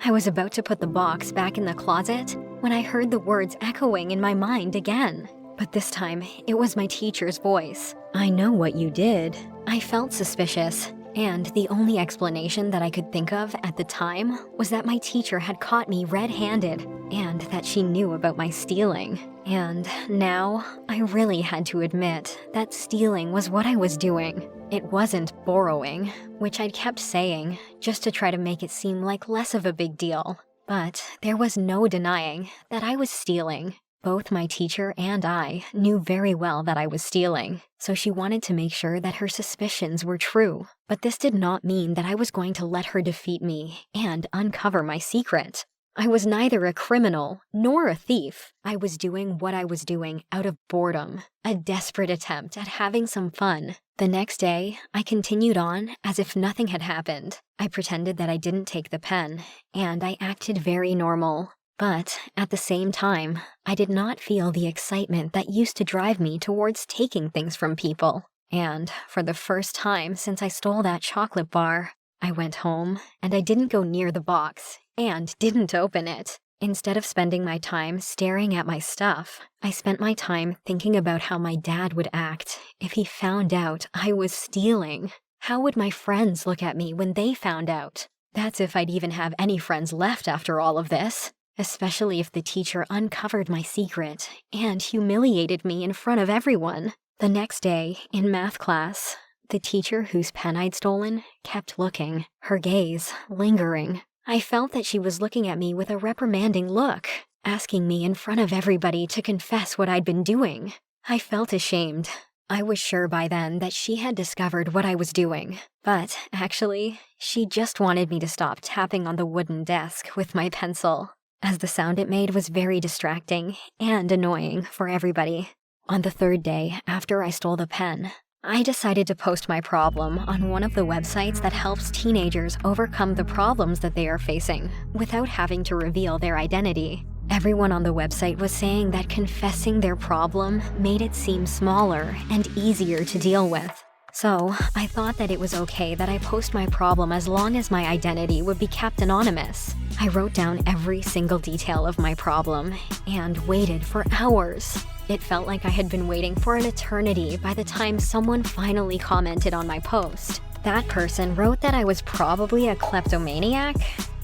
I was about to put the box back in the closet when I heard the words echoing in my mind again. But this time, it was my teacher's voice. "I know what you did." I felt suspicious, and the only explanation that I could think of at the time was that my teacher had caught me red-handed and that she knew about my stealing. And now, I really had to admit that stealing was what I was doing. It wasn't borrowing, which I'd kept saying just to try to make it seem like less of a big deal. But there was no denying that I was stealing. Both my teacher and I knew very well that I was stealing, so she wanted to make sure that her suspicions were true. But this did not mean that I was going to let her defeat me and uncover my secret. I was neither a criminal nor a thief. I was doing what I was doing out of boredom, a desperate attempt at having some fun. The next day, I continued on as if nothing had happened. I pretended that I didn't take the pen, and I acted very normal. But at the same time, I did not feel the excitement that used to drive me towards taking things from people. And for the first time since I stole that chocolate bar, I went home and I didn't go near the box and didn't open it. Instead of spending my time staring at my stuff, I spent my time thinking about how my dad would act if he found out I was stealing. How would my friends look at me when they found out? That's if I'd even have any friends left after all of this. Especially if the teacher uncovered my secret and humiliated me in front of everyone. The next day, in math class, the teacher whose pen I'd stolen kept looking, her gaze lingering. I felt that she was looking at me with a reprimanding look, asking me in front of everybody to confess what I'd been doing. I felt ashamed. I was sure by then that she had discovered what I was doing. But actually, she just wanted me to stop tapping on the wooden desk with my pencil, as the sound it made was very distracting and annoying for everybody. On the third day after I stole the pen, I decided to post my problem on one of the websites that helps teenagers overcome the problems that they are facing without having to reveal their identity. Everyone on the website was saying that confessing their problem made it seem smaller and easier to deal with. So, I thought that it was okay that I post my problem as long as my identity would be kept anonymous. I wrote down every single detail of my problem and waited for hours. It felt like I had been waiting for an eternity by the time someone finally commented on my post. That person wrote that I was probably a kleptomaniac.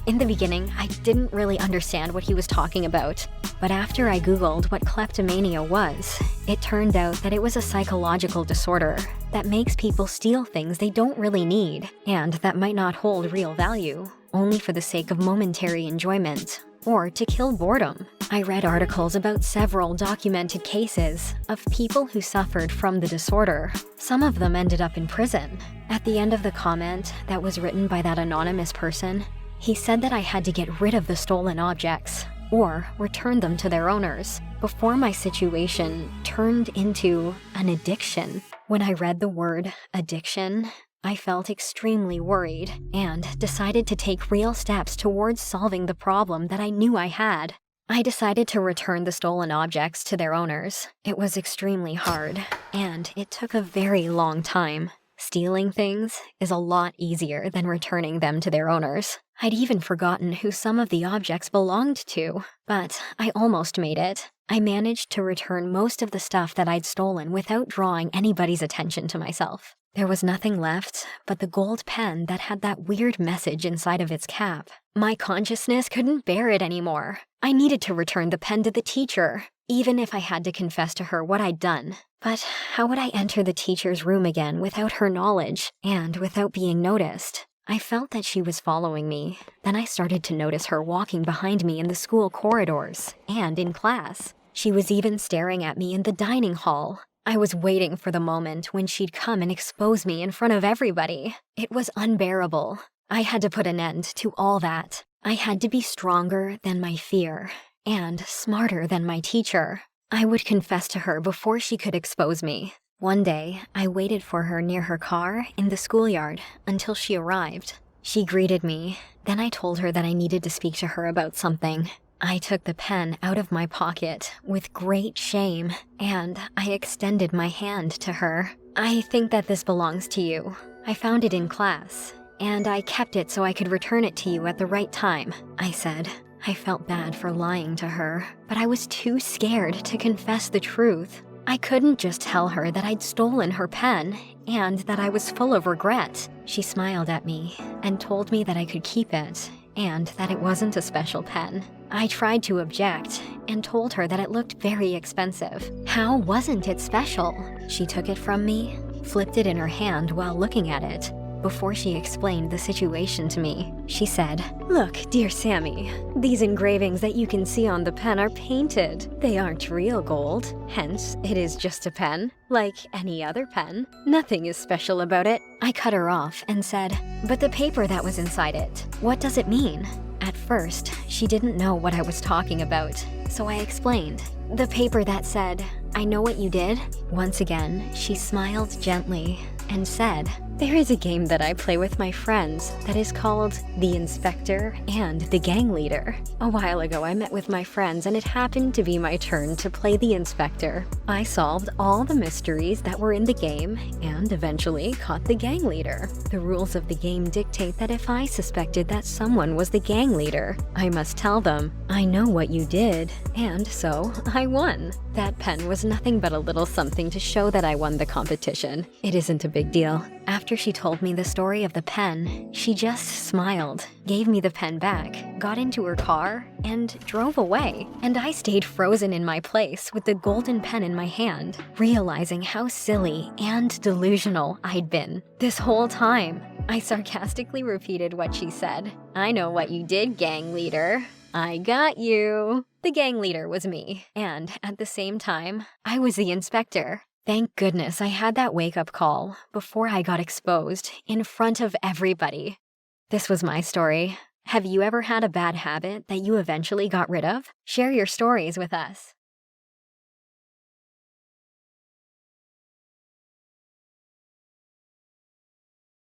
In the beginning, I didn't really understand what he was talking about, but after I Googled what kleptomania was, it turned out that it was a psychological disorder that makes people steal things they don't really need and that might not hold real value, only for the sake of momentary enjoyment or to kill boredom. I read articles about several documented cases of people who suffered from the disorder. Some of them ended up in prison. At the end of the comment that was written by that anonymous person, he said that I had to get rid of the stolen objects or return them to their owners before my situation turned into an addiction. When I read the word addiction, I felt extremely worried and decided to take real steps towards solving the problem that I knew I had. I decided to return the stolen objects to their owners. It was extremely hard, and it took a very long time. Stealing things is a lot easier than returning them to their owners. I'd even forgotten who some of the objects belonged to, but I almost made it. I managed to return most of the stuff that I'd stolen without drawing anybody's attention to myself. There was nothing left but the gold pen that had that weird message inside of its cap. My consciousness couldn't bear it anymore. I needed to return the pen to the teacher, even if I had to confess to her what I'd done. But how would I enter the teacher's room again without her knowledge and without being noticed? I felt that she was following me. Then I started to notice her walking behind me in the school corridors and in class. She was even staring at me in the dining hall. I was waiting for the moment when she'd come and expose me in front of everybody. It was unbearable. I had to put an end to all that. I had to be stronger than my fear and smarter than my teacher. I would confess to her before she could expose me. One day, I waited for her near her car in the schoolyard until she arrived. She greeted me. Then I told her that I needed to speak to her about something. I took the pen out of my pocket with great shame, and I extended my hand to her. "I think that this belongs to you. I found it in class. and I kept it so I could return it to you at the right time," I said. I felt bad for lying to her, but I was too scared to confess the truth. I couldn't just tell her that I'd stolen her pen and that I was full of regret. She smiled at me and told me that I could keep it and that it wasn't a special pen. I tried to object and told her that it looked very expensive. How wasn't it special? She took it from me, flipped it in her hand while looking at it. Before she explained the situation to me, she said, "Look, dear Sammy, these engravings that you can see on the pen are painted. They aren't real gold, hence it is just a pen, like any other pen. Nothing is special about it." I cut her off and said, "But the paper that was inside it, what does it mean?" At first, she didn't know what I was talking about, so I explained. "The paper that said, 'I know what you did.'" Once again, she smiled gently and said, "There is a game that I play with my friends that is called The Inspector and the Gang Leader. A while ago, I met with my friends and it happened to be my turn to play the Inspector. I solved all the mysteries that were in the game and eventually caught the gang leader. The rules of the game dictate that if I suspected that someone was the gang leader, I must tell them, 'I know what you did,' and so I won. That pen was nothing but a little something to show that I won the competition. It isn't a big deal." After she told me the story of the pen, she just smiled, gave me the pen back, got into her car, and drove away. And I stayed frozen in my place with the golden pen in my hand, realizing how silly and delusional I'd been this whole time. I sarcastically repeated what she said. "I know what you did, gang leader. I got you." The gang leader was me, and at the same time, I was the inspector. Thank goodness I had that wake-up call before I got exposed in front of everybody. This was my story. Have you ever had a bad habit that you eventually got rid of? Share your stories with us.